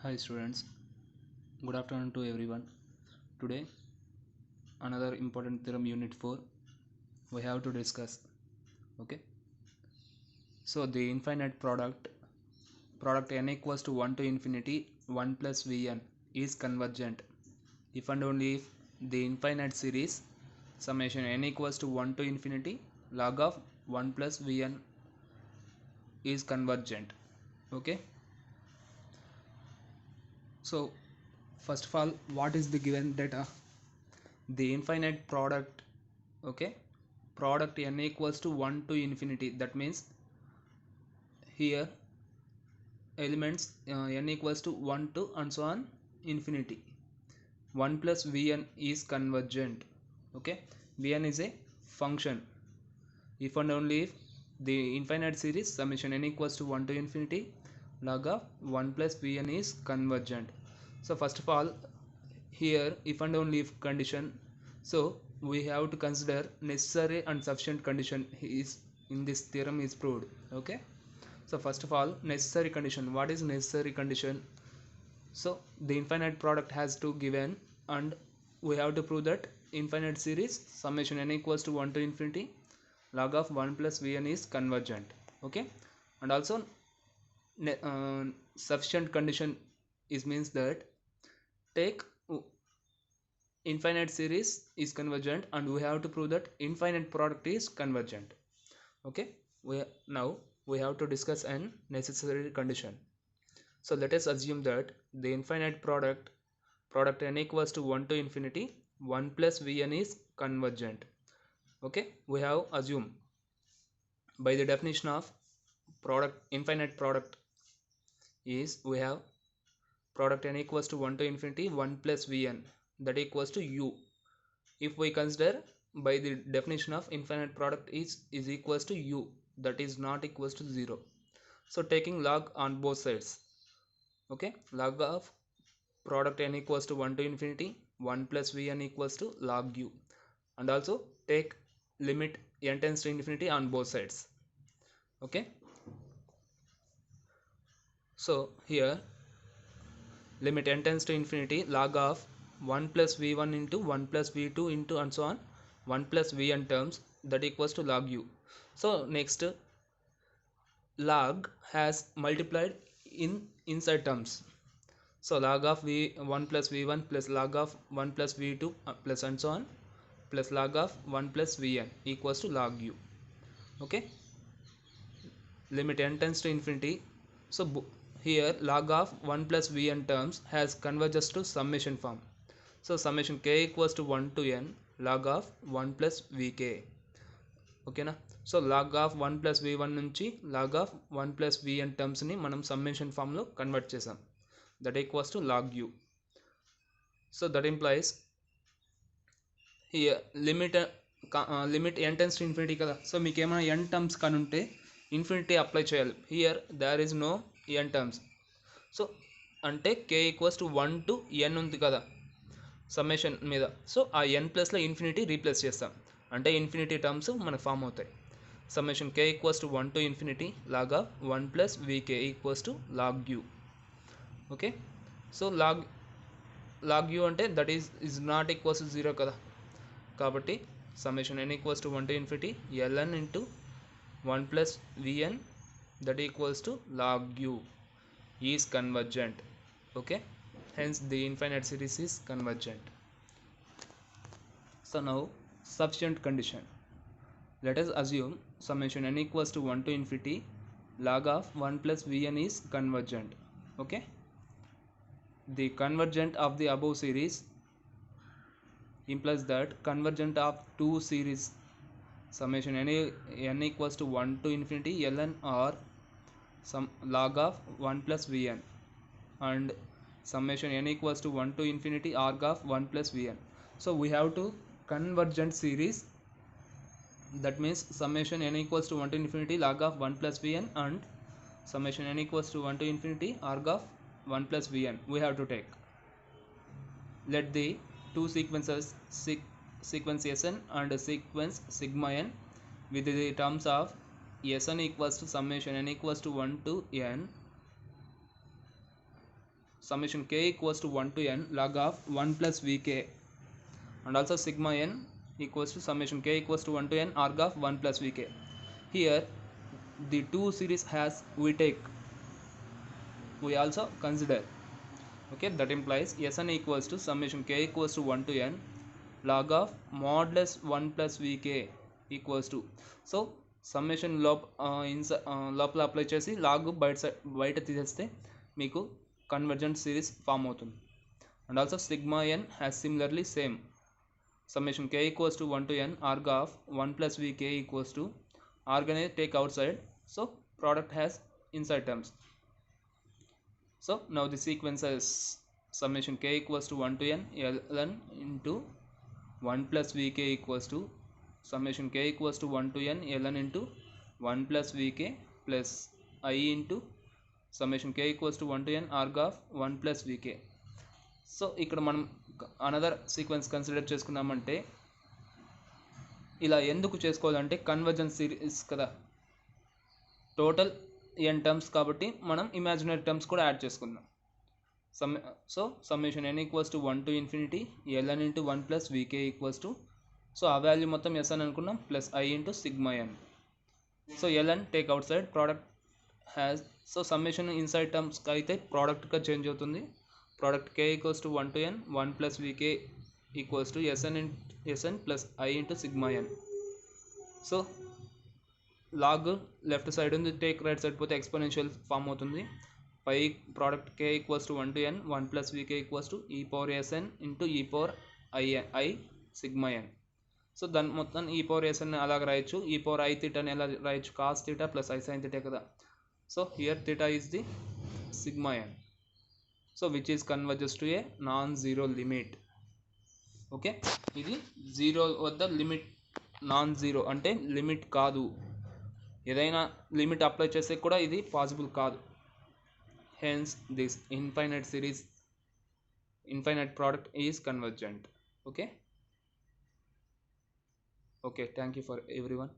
Hi students, good afternoon to everyone. Today another important theorem unit 4 we have to discuss. Okay, so the infinite product n equals to 1 to infinity 1 plus vn is convergent if and only if the infinite series summation n equals to 1 to infinity log of 1 plus vn is convergent. Okay, so first of all, what is the given data? The infinite product, okay, product n equals to 1 to infinity, that means here elements n equals to 1 to and so on infinity. 1 plus vn is convergent. Okay, vn is a function if and only if the infinite series summation n equals to 1 to infinity log of 1 plus vn is convergent. So first of all, here if and only if condition, so we have to consider necessary and sufficient condition is in this theorem is proved. Okay, so first of all, necessary condition. What is necessary condition? So the infinite product has to given, and we have to prove that infinite series summation n equals to 1 to infinity log of 1 plus vn is convergent. Okay, and also sufficient condition is means that take infinite series is convergent and we have to prove that infinite product is convergent. Okay, now we have to discuss an necessary condition. So let us assume that the infinite product n equals to 1 to infinity 1 plus vn is convergent. Okay, we have assumed by the definition of product, infinite product is we have product n equals to 1 to infinity 1 plus vn, that equals to u. If we consider by the definition of infinite product is equals to u, that is not equals to 0. So taking log on both sides. Okay, log of product n equals to 1 to infinity 1 plus vn equals to log u, and also take limit n tends to infinity on both sides. Okay, so here limit n tends to infinity log of 1 plus v1 into 1 plus v2 into and so on 1 plus vn terms, that equals to log u. So next, log has multiplied in inside terms. So log of v1 plus v1 plus log of 1 plus v2 plus and so on plus log of 1 plus vn equals to log u. Okay, limit n tends to infinity. So here log of 1 plus vn terms has converges to summation form. So summation k equals to 1 to n log of 1 plus vk. ఓకేనా, so log of 1 plus v1 నుంచి log of 1 plus vn టర్మ్స్ని మనం summation ఫామ్లో convert చేసాం, that equals to log u. So that implies here limit n tends to infinity కదా, so మీకు ఏమైనా n terms కానీ ఉంటే ఇన్ఫినిటీ అప్లై చేయాలి. Here there is no n terms, so అంటే k equals to 1 to n ఉంది కదా summation మీద, సో ఆ n ప్లస్లో ఇన్ఫినిటీ రీప్లేస్ చేస్తాం, అంటే ఇన్ఫినిటీ టర్మ్స్ మనకు ఫామ్ అవుతాయి. Summation k equals to 1 to infinity log of 1 plus vk equals to log u. Okay, so log u అంటే that is not equals to 0 కదా, కాబట్టి summation n equals to 1 to infinity ln into 1 plus vn that equals to log u is convergent. Okay, hence the infinite series is convergent. So now sufficient condition. Let us assume summation n equals to 1 to infinity log of 1 plus vn is convergent. Okay, the convergent of the above series implies that convergent of two series summation n equals to 1 to infinity ln or some log of 1 plus vn and summation n equals to 1 to infinity arg of 1 plus vn. So we have to convergent series, that means summation n equals to 1 to infinity log of 1 plus vn and summation n equals to 1 to infinity arg of 1 plus vn we have to take. Let the two sequences sequence sn and sequence sigma n with the terms of sn equals to summation n equals to 1 to n summation k equals to 1 to n log of 1 plus vk, and also sigma n equals to summation k equals to 1 to n arg of 1 plus vk. Here the two series has we also consider. Okay, that implies Sn equals to summation k equals to 1 to n log of modulus 1 plus vk equals to, so summation లోపల apply చేసి log బయట తీసేస్తే మీకు convergent series form అవుతుంది. And also sigma N has similarly same summation k equals to 1 to n arg of 1 plus vk equals to arg అనేది take outside, so product has inside terms. So now the sequence is summation k equals to 1 to n ln into 1 plus vk equals to summation k equals to 1 to n ln into 1 plus vk plus I into summation k equals to 1 to n arg of 1 plus vk. So ఇక్కడ మనం another sequence consider చేసుకున్నామంటే, ఇలా ఎందుకు చేసుకోవాలంటే convergence series కదా, total n terms కాబట్టి మనం imaginary terms కూడా యాడ్ చేసుకుందాం. So summation n equals to 1 to infinity ln into 1 plus vk equals to, so ఆ వాల్యూ మొత్తం ఎస్ అని అనుకున్నాం, plus I into sigma n. So ln take outside, product has, so summation inside టర్మ్స్కి అయితే ప్రోడక్ట్గా change అవుతుంది. Product k equals to 1 to n 1 plus vk equals to sn plus I into sigma n. So log left side ఉంది, take right side పోతే exponential form అవుతుంది. పై product k equals to 1 to n 1 plus vk equals to e power sn into e power I సిగ్మా n. సో దాని మొత్తం e power sn అలాగ రాయొచ్చు, e power I థీటాని ఎలా రాయొచ్చు, cos theta plus I sine theta కదా. So here theta is the sigma n, so which is converges to a non zero limit. Okay, ఇది జీరో వద్ద లిమిట్, నాన్ జీరో అంటే limit కాదు, ఏదైనా limit apply చేస్తే కూడా ఇది పాసిబుల్ కాదు. Hence this infinite product is convergent. Okay, thank you for everyone.